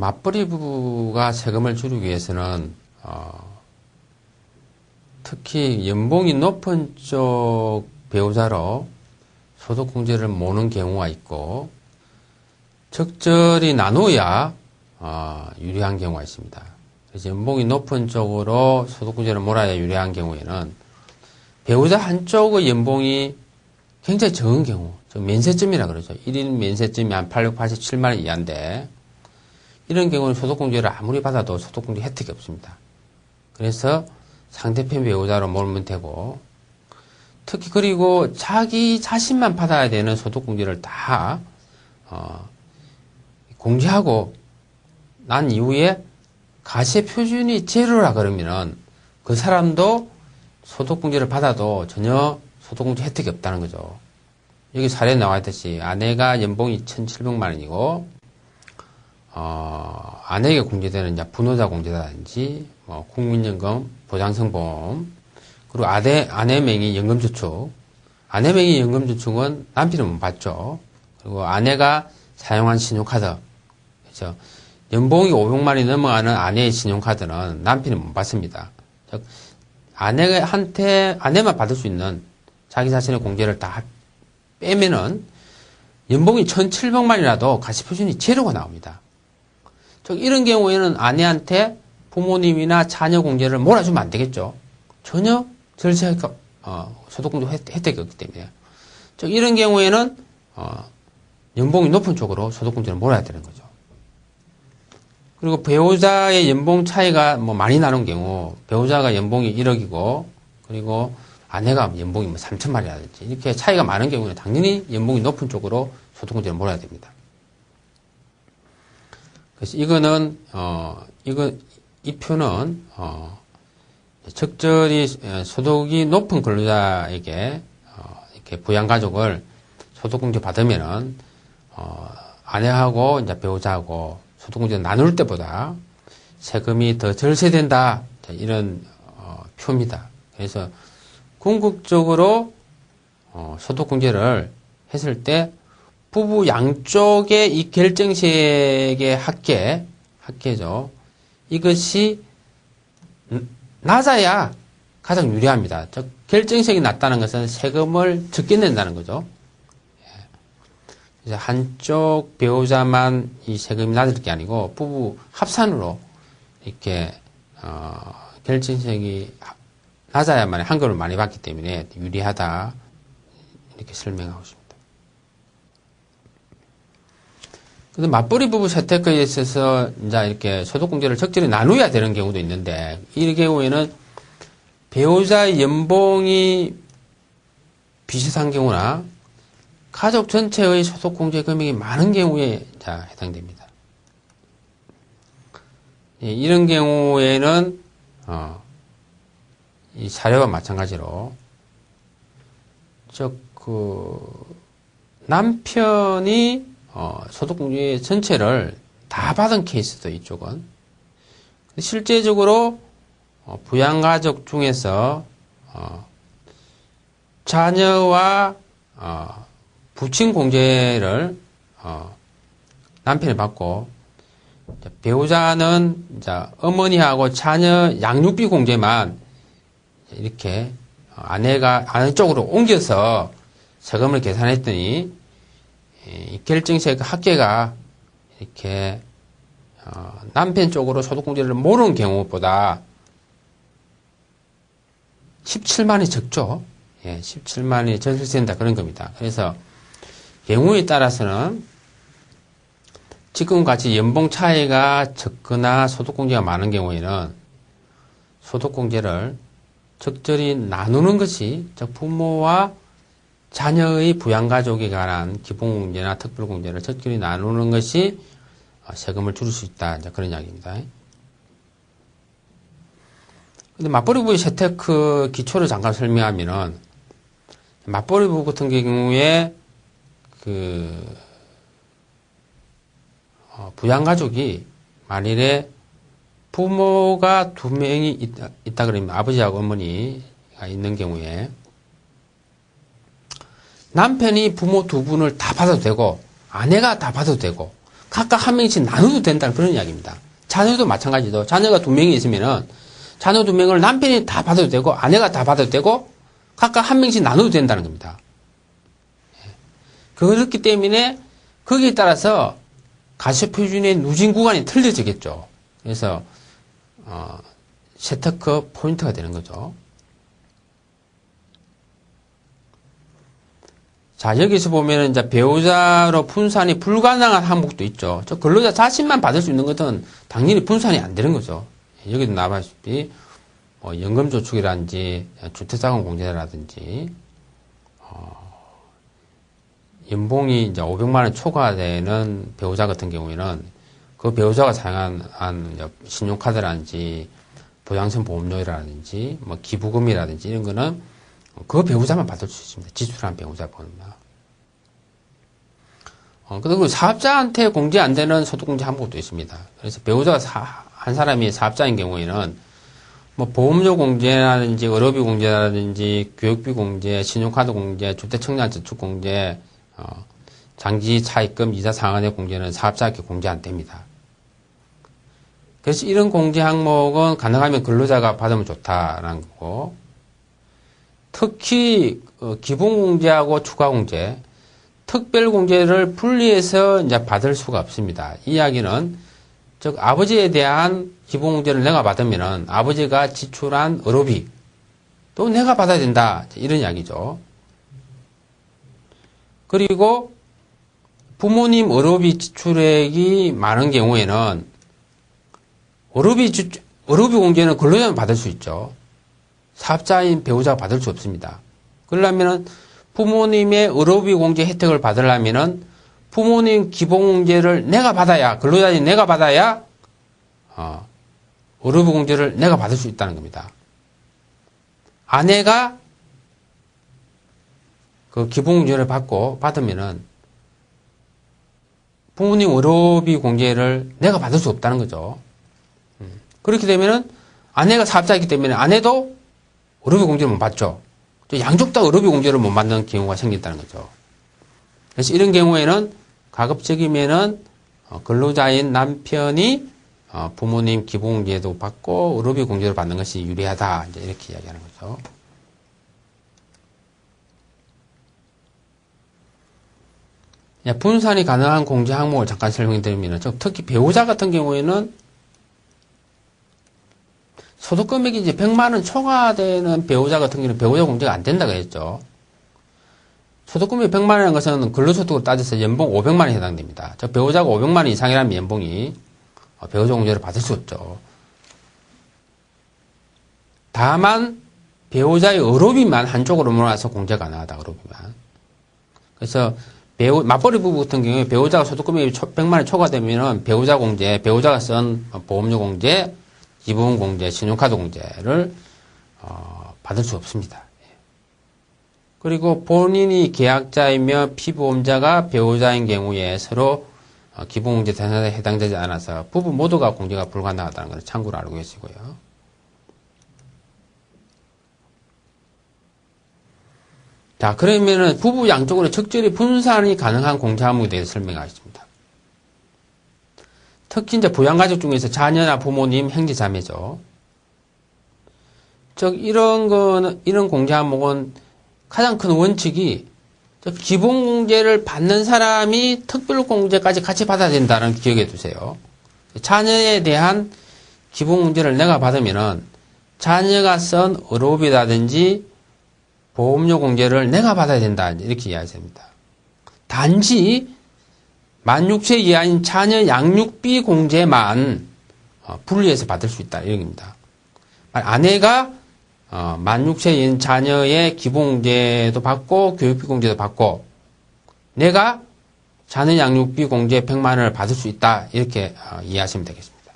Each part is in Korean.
맞벌이 부부가 세금을 줄이기 위해서는 특히 연봉이 높은 쪽 배우자로 소득공제를 모는 경우가 있고 적절히 나누어야 유리한 경우가 있습니다. 그래서 연봉이 높은 쪽으로 소득공제를 몰아야 유리한 경우에는 배우자 한쪽의 연봉이 굉장히 적은 경우, 면세점이라 그러죠. 1인 면세점이 한 887만 원 이하인데 이런 경우는 소득공제를 아무리 받아도 소득공제 혜택이 없습니다. 그래서 상대편 배우자로 몰면 되고 특히 그리고 자기 자신만 받아야 되는 소득공제를 다 공제하고 난 이후에 가세표준이 제로라 그러면은 그 사람도 소득공제를 받아도 전혀 소득공제 혜택이 없다는 거죠. 여기 사례에 나와있듯이 아내가 연봉이 1,700만 원이고 아내에게 공제되는 이제 분호자 공제라든지 국민연금, 보장성보험, 그리고 아내 명의 연금저축. 아내 명의 연금저축은 남편은 못 받죠. 그리고 아내가 사용한 신용카드. 그렇죠. 연봉이 500만 원이 넘어가는 아내의 신용카드는 남편이 못 받습니다. 즉, 아내만 받을 수 있는 자기 자신의 공제를 다 빼면은 연봉이 1,700만 원이라도 가시표준이 제로가 나옵니다. 즉, 이런 경우에는 아내한테 부모님이나 자녀 공제를 몰아주면 안 되겠죠. 전혀 절세가, 소득공제 혜택이 없기 때문에. 즉, 이런 경우에는, 연봉이 높은 쪽으로 소득공제를 몰아야 되는 거죠. 그리고 배우자의 연봉 차이가 많이 나는 경우, 배우자가 연봉이 1억이고, 그리고 아내가 연봉이 3천만 원이라든지, 이렇게 차이가 많은 경우는 당연히 연봉이 높은 쪽으로 소득공제를 몰아야 됩니다. 그래서 이거는, 이 표는, 적절히 소득이 높은 근로자에게, 이렇게 부양가족을 소득공제 받으면은, 아내하고 이제 배우자하고 소득공제를 나눌 때보다 세금이 더 절세된다. 이런, 표입니다. 그래서 궁극적으로, 소득공제를 했을 때 부부 양쪽의 이 결정세액의 합계죠. 이것이 낮아야 가장 유리합니다. 즉, 결정세액이 낮다는 것은 세금을 적게 낸다는 거죠. 그래서 한쪽 배우자만 이 세금이 낮을 게 아니고 부부 합산으로 이렇게 결정세액이 낮아야만 환급을 많이 받기 때문에 유리하다 이렇게 설명하고 있습니다. 근데 맞벌이 부부 재테크에 있어서 이제 이렇게 소득공제를 적절히 나누어야 되는 경우도 있는데 이 경우에는 배우자의 연봉이 비슷한 경우나 가족 전체의 소득공제 금액이 많은 경우에 해당됩니다. 이런 경우에는 이 사례와 마찬가지로 남편이 소득공제 전체를 다 받은 케이스도 이쪽은 실제적으로 부양가족 중에서 자녀와 부친 공제를 남편이 받고 배우자는 이제 어머니하고 자녀 양육비 공제만 이렇게 아내 쪽으로 옮겨서 세금을 계산했더니 결정세액 합계가 이렇게 남편 쪽으로 소득공제를 모르는 경우보다 17만 원이 적죠. 17만 원이 절세된다 그런 겁니다. 그래서 경우에 따라서는 지금같이 연봉 차이가 적거나 소득공제가 많은 경우에는 소득공제를 적절히 나누는 것이 즉 부모와 자녀의 부양가족에 관한 기본공제나 특별공제를 적절히 나누는 것이 세금을 줄일 수 있다. 이제 그런 이야기입니다. 근데 맞벌이 부부의 재테크 기초를 잠깐 설명하면은 맞벌이 부부 같은 경우에 부양가족이 만일에 부모가 2명이 있다 그러면 아버지하고 어머니가 있는 경우에 남편이 부모 2분을 다 받아도 되고 아내가 다 받아도 되고 각각 한 명씩 나눠도 된다는 그런 이야기입니다. 자녀도 마찬가지죠. 자녀가 2명이 있으면은 자녀 2명을 남편이 다 받아도 되고 아내가 다 받아도 되고 각각 한 명씩 나눠도 된다는 겁니다. 그렇기 때문에 거기에 따라서 가처표준의 누진 구간이 틀려지겠죠. 그래서 세터크 포인트가 되는 거죠. 자, 여기서 보면은 이제 배우자로 분산이 불가능한 항목도 있죠. 저 근로자 자신만 받을 수 있는 것은 당연히 분산이 안 되는 거죠. 여기도 나와봤다시피 연금저축이라든지 주택자금 공제라든지 연봉이 이제 500만 원 초과되는 배우자 같은 경우에는 그 배우자가 사용한 신용카드라든지 보장성 보험료라든지 뭐 기부금이라든지 이런 거는 그 배우자만 받을 수 있습니다. 지출한 배우자분만. 그리고 사업자한테 공제 안 되는 소득공제 항목도 있습니다. 그래서 배우자가 한 사람이 사업자인 경우에는 뭐 보험료 공제라든지 의료비 공제라든지 교육비 공제, 신용카드 공제, 주택청약저축 공제, 장기 차입금 이자 상환의 공제는 사업자에게 공제 안 됩니다. 그래서 이런 공제 항목은 가능하면 근로자가 받으면 좋다라는 거고, 특히 기본공제하고 추가공제, 특별공제를 분리해서 이제 받을 수가 없습니다. 이 이야기는 즉 아버지에 대한 기본공제를 내가 받으면은 아버지가 지출한 의료비 또 내가 받아야 된다 이런 이야기죠. 그리고 부모님 의료비 지출액이 많은 경우에는 의료비 공제는 근로자만 받을 수 있죠. 사업자인 배우자가 받을 수 없습니다. 그러려면은 부모님의 의료비 공제 혜택을 받으려면은 부모님 기본공제를 내가 받아야, 근로자인 내가 받아야 의료비 공제를 내가 받을 수 있다는 겁니다. 아내가 그 기본공제를 받으면은 부모님 의료비 공제를 내가 받을 수 없다는 거죠. 그렇게 되면은 아내가 사업자이기 때문에 아내도 의료비 공제를 못 받죠. 양쪽 다 의료비 공제를 못 받는 경우가 생긴다는 거죠. 그래서 이런 경우에는 가급적이면은 근로자인 남편이 부모님 기본공제도 받고 의료비 공제를 받는 것이 유리하다. 이제 이렇게 이야기하는 거죠. 분산이 가능한 공제 항목을 잠깐 설명해 드리면, 특히 배우자 같은 경우에는 소득 금액이 이제 100만 원 초과되는 배우자 같은 경우는 배우자 공제가 안 된다고 했죠. 소득 금액이 100만 원이라는 것은 근로소득으로 따져서 연봉 500만 원에 해당됩니다. 즉 배우자가 500만 원 이상이라면 연봉이 배우자 공제를 받을 수 없죠. 다만 배우자의 의료비만 한쪽으로 몰아서 공제 가능하다. 의료비만. 그래서 맞벌이 부부 같은 경우에 배우자가 소득 금액이 100만 원 초과되면은 배우자 공제, 배우자가 쓴 보험료 공제, 기부금 공제, 신용카드 공제를 받을 수 없습니다. 그리고 본인이 계약자이며 피보험자가 배우자인 경우에 서로 기본공제 대상에 해당되지 않아서 부부 모두가 공제가 불가능하다는 것을 참고로 알고 계시고요. 자, 그러면은 부부 양쪽으로 적절히 분산이 가능한 공제 항목에 대해서 설명하겠습니다. 특히 이제 부양가족 중에서 자녀나 부모님, 형제, 자매죠. 즉, 이런 공제 항목은 가장 큰 원칙이 기본공제를 받는 사람이 특별공제까지 같이 받아야 된다는 걸 기억해 두세요. 자녀에 대한 기본공제를 내가 받으면은 자녀가 쓴 의료비라든지 보험료 공제를 내가 받아야 된다. 이렇게 이야기합니다. 단지 만 6세 이하인 자녀 양육비 공제만 분리해서 받을 수 있다. 이런 겁니다. 아내가 만 6세인 자녀의 기본공제도 받고 교육비 공제도 받고 내가 자녀 양육비 공제 100만 원을 받을 수 있다. 이렇게 이해하시면 되겠습니다.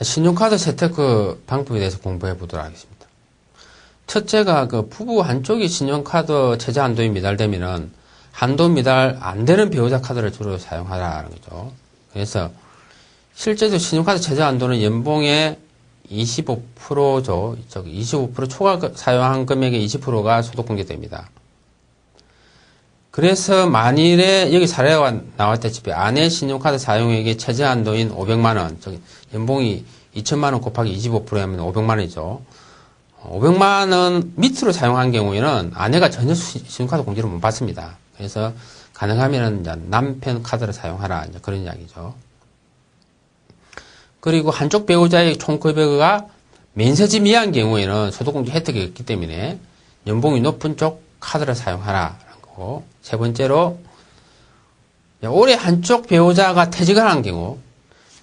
신용카드 세테크 방법에 대해서 공부해 보도록 하겠습니다. 첫째가 그 부부 한쪽이 신용카드 최저 한도에 미달되면은 한도 미달 안 되는 배우자 카드를 주로 사용하라는 거죠. 그래서 실제로 신용카드 최저 한도는 연봉의 25%죠. 25% 초과 사용한 금액의 20%가 소득공제됩니다. 그래서 만일에 여기 사례가 나왔다시피 아내 신용카드 사용액의 최저 한도인 500만 원, 연봉이 2천만 원 곱하기 25%하면 500만 원이죠. 500만 원 밑으로 사용한 경우에는 아내가 전혀 신용카드 공제를 못 받습니다. 그래서 가능하면 이제 남편 카드를 사용하라, 이제 그런 이야기죠. 그리고 한쪽 배우자의 총 급여가 면세점 이하인 경우에는 소득공제 혜택이 없기 때문에 연봉이 높은 쪽 카드를 사용하라는 거고, 세 번째로 올해 한쪽 배우자가 퇴직을 한 경우,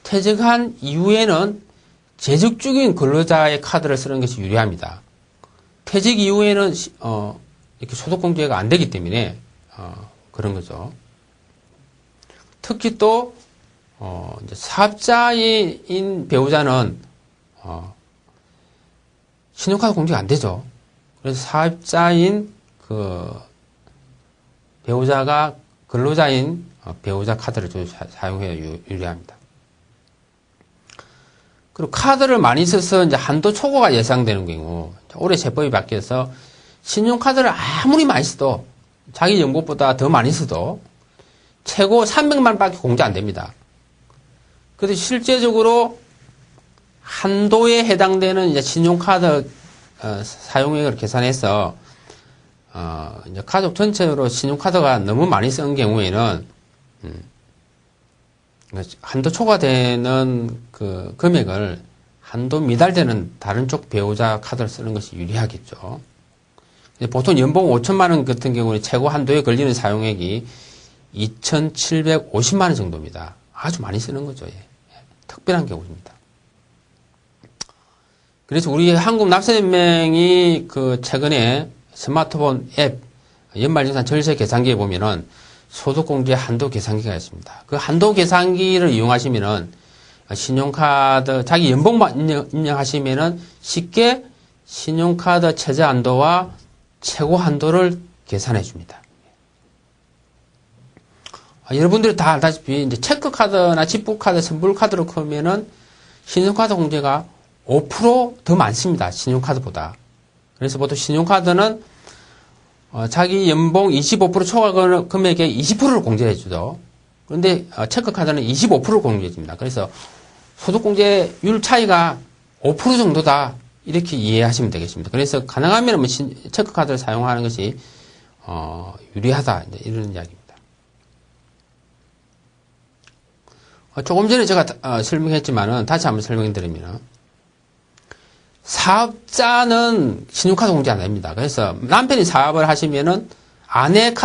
퇴직한 이후에는 재직 중인 근로자의 카드를 쓰는 것이 유리합니다. 퇴직 이후에는 이렇게 소득공제가 안 되기 때문에 그런 거죠. 특히 또 이제 사업자인 배우자는 신용카드 공제가 안 되죠. 그래서 사업자인 그 배우자가 근로자인 배우자 카드를 사용해야 유리합니다. 그리고 카드를 많이 써서 이제 한도 초과가 예상되는 경우, 올해 세법이 바뀌어서 신용카드를 아무리 많이 써도 자기 연봉보다 더 많이 써도 최고 300만 밖에 공제 안 됩니다. 그래서 실제적으로 한도에 해당되는 이제 신용카드 사용액을 계산해서 이제 가족 전체로 신용카드가 너무 많이 쓴 경우에는 한도 초과되는 그 금액을 한도 미달되는 다른 쪽 배우자 카드를 쓰는 것이 유리하겠죠. 보통 연봉 5천만 원 같은 경우는 최고 한도에 걸리는 사용액이 2,750만 원 정도입니다. 아주 많이 쓰는 거죠. 예. 특별한 경우입니다. 그래서 우리 한국납세연맹이 그 최근에 스마트폰 앱 연말정산 절세 계산기에 보면은 소득공제 한도 계산기가 있습니다. 그 한도 계산기를 이용하시면은 신용카드 자기 연봉만 입력하시면은 쉽게 신용카드 최저 한도와 최고 한도를 계산해 줍니다. 여러분들이 다 알다시피 이제 체크카드나 지불카드, 선불카드로 크면은 신용카드 공제가 5% 더 많습니다. 신용카드보다. 그래서 보통 신용카드는 자기 연봉 25% 초과 금액의 20%를 공제해 주죠. 그런데 체크카드는 25%를 공제해 줍니다. 그래서 소득공제율 차이가 5% 정도다. 이렇게 이해하시면 되겠습니다. 그래서 가능하면 뭐 체크카드를 사용하는 것이 유리하다. 이런 이야기입니다. 조금 전에 제가 설명했지만은 다시 한번 설명드리면 사업자는 신용카드 공제 안 됩니다. 그래서 남편이 사업을 하시면은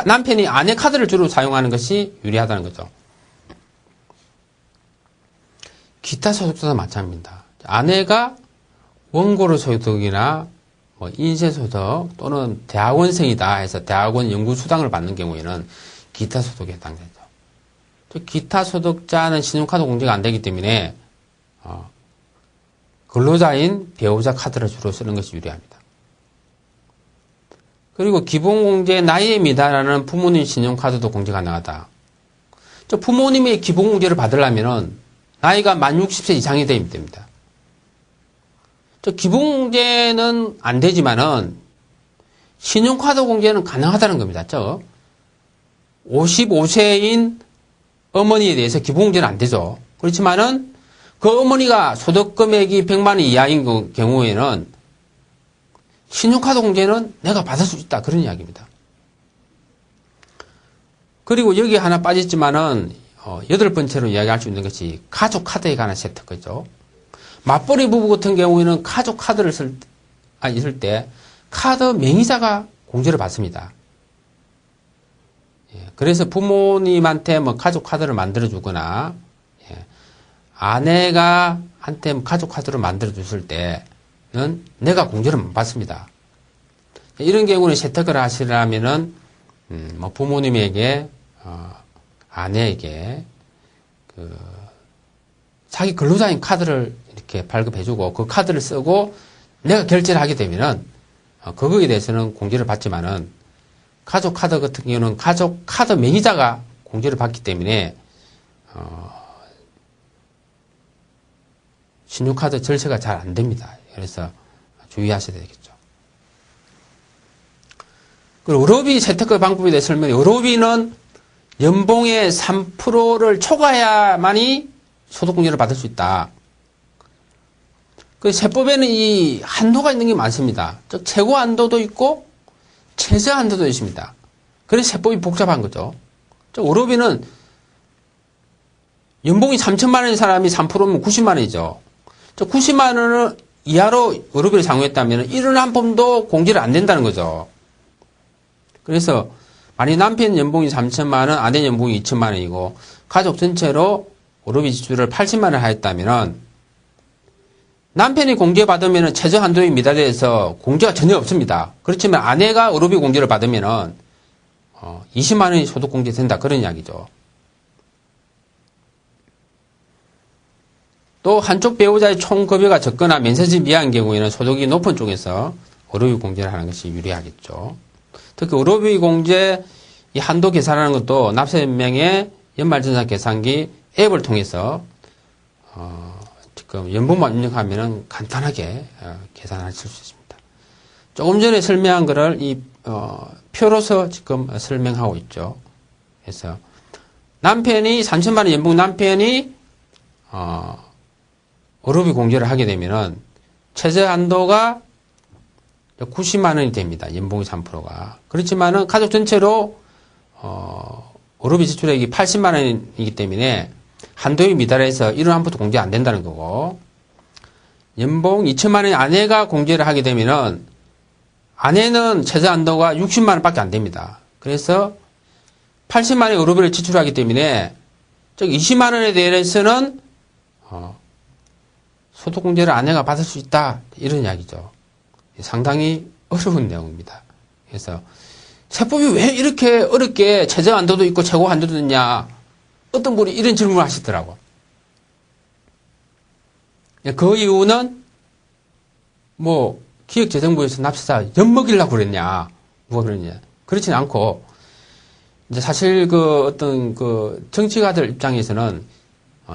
남편이 아내 카드를 주로 사용하는 것이 유리하다는 거죠. 기타 소득자도 마찬가지입니다. 아내가 원고료 소득이나 뭐 인쇄소득 또는 대학원생이다 해서 대학원 연구수당을 받는 경우에는 기타 소득에 해당되죠. 기타 소득자는 신용카드 공제가 안 되기 때문에 근로자인 배우자 카드를 주로 쓰는 것이 유리합니다. 그리고 기본공제 나이에 미달하는 부모님 신용카드도 공제 가능하다. 부모님의 기본공제를 받으려면 나이가 만 60세 이상이 되면 됩니다. 기본공제는 안 되지만은 신용카드 공제는 가능하다는 겁니다. 55세인 어머니에 대해서 기본공제는 안 되죠. 그렇지만은 그 어머니가 소득금액이 100만 원 이하인 경우에는 신용카드 공제는 내가 받을 수 있다. 그런 이야기입니다. 그리고 여기 하나 빠졌지만은 8번째로 이야기할 수 있는 것이 가족 카드에 관한 세특이죠. 맞벌이 부부 같은 경우에는 가족 카드를 있을 때 카드 명의자가 공제를 받습니다. 그래서 부모님한테 뭐 가족 카드를 만들어 주거나 아내가 한테 가족 카드를 만들어 줬을 때는 내가 공제를 못 받습니다. 이런 경우는 세탁을 하시려면은 뭐 부모님에게 아내에게 자기 근로자인 카드를 이렇게 발급해주고 그 카드를 쓰고 내가 결제를 하게 되면은 그거에 대해서는 공제를 받지만은 가족 카드 같은 경우는 가족 카드 명의자가 공제를 받기 때문에 신용카드 절세가 잘 안 됩니다. 그래서 주의하셔야 되겠죠. 그리고 의료비 재테크 방법에 대해 설명해. 의료비는 연봉의 3%를 초과해야만이 소득공제를 받을 수 있다. 그 세법에는 이 한도가 있는 게 많습니다. 즉 최고 한도도 있고 최저 한도도 있습니다. 그래서 세법이 복잡한 거죠. 즉 의료비는 연봉이 3천만 원인 사람이 3%면 90만 원이죠. 즉 90만 원을 이하로 의료비를 장려했다면 일은 한 푼도 공제를 안 된다는 거죠. 그래서 만약 남편 연봉이 3천만 원, 아내 연봉이 2천만 원이고 가족 전체로 의료비 지출을 80만 원 하였다면 남편이 공제받으면 최저 한도에 미달해서 공제가 전혀 없습니다. 그렇지만 아내가 의료비 공제를 받으면 20만 원이 소득 공제된다 그런 이야기죠. 또 한쪽 배우자의 총 급여가 적거나 면세점 이하인 경우에는 소득이 높은 쪽에서 의료비 공제를 하는 것이 유리하겠죠. 특히 의료비 공제 이 한도 계산하는 것도 납세연명의 연말정산 계산기 앱을 통해서 지금 연봉만 입력하면 간단하게 계산하실 수 있습니다. 조금 전에 설명한 거를 이 표로서 지금 설명하고 있죠. 그래서 남편이 3천만 원 연봉 남편이 의료비 공제를 하게 되면은 최저 한도가 90만 원이 됩니다. 연봉이 3%가. 그렇지만은 가족 전체로 의료비 지출액이 80만 원이기 때문에 한도에 미달해서 1원 한 푼도 공제 안 된다는 거고, 연봉 2천만 원의 아내가 공제를 하게 되면은 아내는 최저 한도가 60만 원밖에 안 됩니다. 그래서 80만 원의 의료비를 지출하기 때문에 즉 20만 원에 대해서는 소득 공제를 아내가 받을 수 있다 이런 이야기죠. 상당히 어려운 내용입니다. 그래서 세법이 왜 이렇게 어렵게 최저 한도도 있고 최고 한도도 있냐, 어떤 분이 이런 질문을 하시더라고. 그 이유는 뭐 기획재정부에서 납세자 엿먹이려고 그랬냐, 뭐가 그랬냐. 그렇진 않고, 이제 사실 어떤 정치가들 입장에서는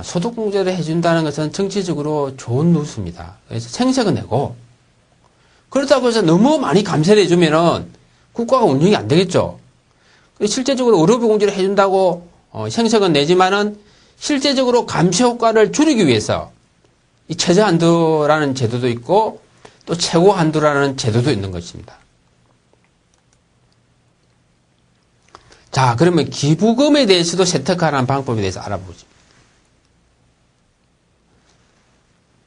소득공제를 해준다는 것은 정치적으로 좋은 뉴스입니다. 그래서 생색은 내고, 그렇다고 해서 너무 많이 감세를 해주면은 국가가 운영이 안 되겠죠. 실제적으로 의료비 공제를 해준다고 생색은 내지만은 실제적으로 감세 효과를 줄이기 위해서 이 최저 한도라는 제도도 있고 또 최고 한도라는 제도도 있는 것입니다. 자, 그러면 기부금에 대해서도 세탁하는 방법에 대해서 알아보죠.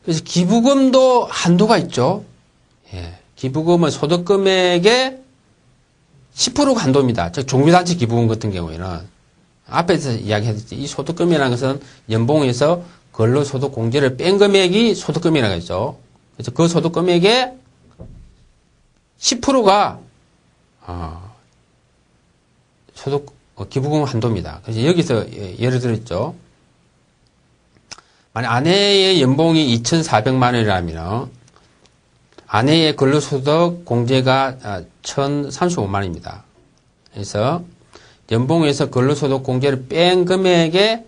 그래서 기부금도 한도가 있죠. 예, 기부금은 소득금액의 10%가 한도입니다. 즉 종교단체 기부금 같은 경우에는 앞에서 이야기했듯이 이 소득금이라는 것은 연봉에서 근로소득 공제를 뺀 금액이 소득금이라고 했죠. 그래서 그 소득금액의 10%가 기부금 한도입니다. 그래서 여기서 예를 들었죠. 만약 아내의 연봉이 2,400만 원이라면 아내의 근로소득 공제가 1,035만 원입니다. 그래서 연봉에서 근로소득 공제를 뺀 금액의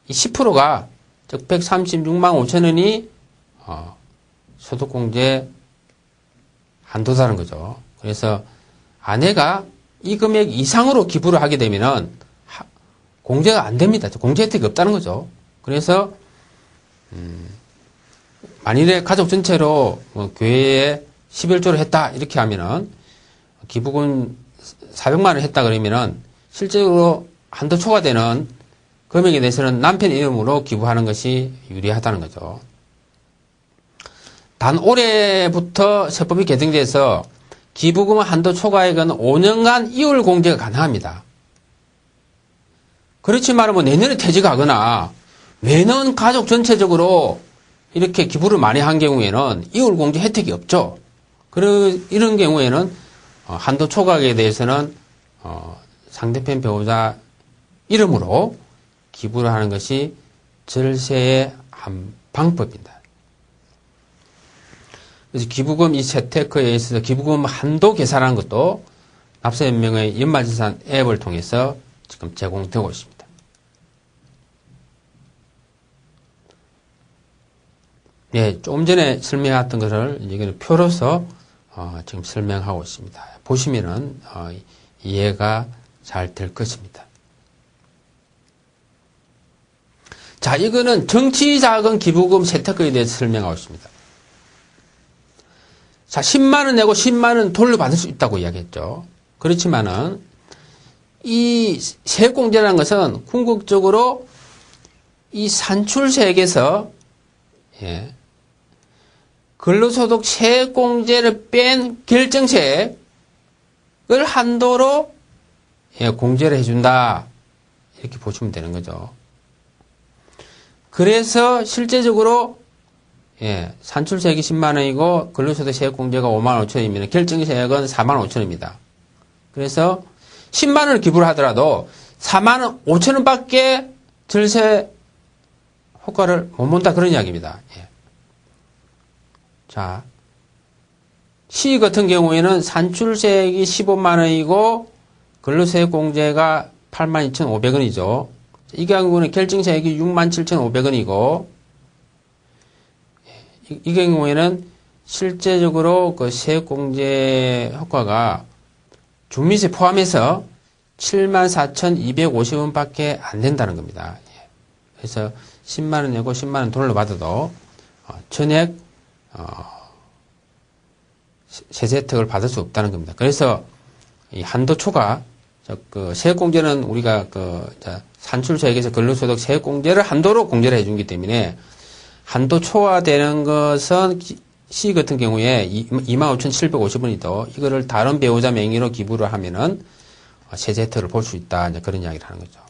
10%가 즉 136만 5천 원이 소득공제 한도다는 거죠. 그래서 아내가 이 금액 이상으로 기부를 하게 되면은 공제가 안 됩니다. 공제 혜택이 없다는 거죠. 그래서 만일에 가족 전체로 교회에 11조를 했다 이렇게 하면은 기부금 400만 원을 했다 그러면은 실제로 한도 초과되는 금액에 대해서는 남편 이름으로 기부하는 것이 유리하다는 거죠. 단 올해부터 세법이 개정돼서 기부금 한도 초과액은 5년간 이율 공제가 가능합니다. 그렇지만 뭐 내년에 퇴직하거나 매년 가족 전체적으로 이렇게 기부를 많이 한 경우에는 이율 공제 혜택이 없죠. 이런 경우에는 한도 초과액에 대해서는 상대편 배우자 이름으로 기부를 하는 것이 절세의 한 방법입니다. 그래서 기부금 이 재테크에 있어서 기부금 한도 계산하는 것도 납세연명의 연말정산 앱을 통해서 지금 제공되고 있습니다. 예, 조금 전에 설명했던 것을 여기는 표로서 지금 설명하고 있습니다. 보시면은 이해가 잘 될 것입니다. 자, 이거는 정치자금 기부금 세탁금에 대해서 설명하고 있습니다. 자, 10만원 내고 10만원 돌려받을 수 있다고 이야기했죠. 그렇지만은, 이 세액공제라는 것은 궁극적으로 이 산출세액에서, 예, 근로소득 세액공제를 뺀 결정세액을 한도로, 예, 공제를 해준다. 이렇게 보시면 되는 거죠. 그래서 실제적으로 예, 산출세액이 10만원이고 근로소득 세액공제가 5만 5천원이면 결정세액은 4만 5천원입니다. 그래서 10만원을 기부를 하더라도 4만 5천원밖에 절세 효과를 못 본다 그런 이야기입니다. 예. 자, 시 같은 경우에는 산출세액이 15만원이고 근로세액공제가 82,500원이죠. 이 경우는 결정세액이 67,500원이고 이 경우에는 실제적으로 그 세액공제 효과가 중미세 포함해서 74,250원 밖에 안 된다는 겁니다. 그래서 10만원 내고 10만원 돌려받아도 전액 세제 혜택을 받을 수 없다는 겁니다. 그래서 이 한도 초과 그 세액공제는 우리가 산출세액에서 근로소득 세액공제를 한도로 공제를 해주기 때문에 한도 초과되는 것은 C 같은 경우에 25,750원이도 이거를 다른 배우자 명의로 기부를 하면은 세제 혜택을 볼 수 있다. 이제 그런 이야기를 하는 거죠.